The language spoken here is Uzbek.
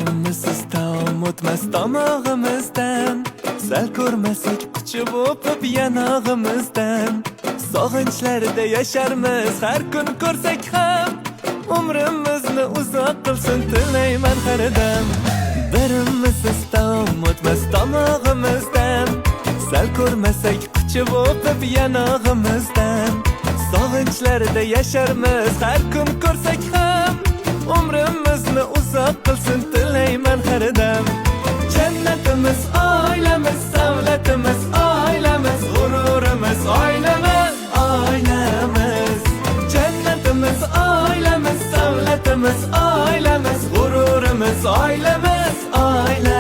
Birimiz taom o'tmas tomog'imizdan, sal ko'rmasak quchib o'pib yanog'imizdan. Sog'inchlarda yasharmiz har kun ko'rsak ham, umrimizni uzoq qilsin tilayman har dam. Birimiz taom o'tmas tomog'imizdan, sal ko'rmasak quchib o'pib yanog'imizdan. Sog'inchlarda yasharmiz har kun ko'rsak ham, umrimizni uzoq qilsin tilayman har dam. Jannatimiz oilamiz, savlatimiz oilamiz, g'ururimiz oilamiz, oilamiz. Jannatimiz oilamiz, savlatimiz oilamiz, g'ururimiz oilamiz, oilamiz.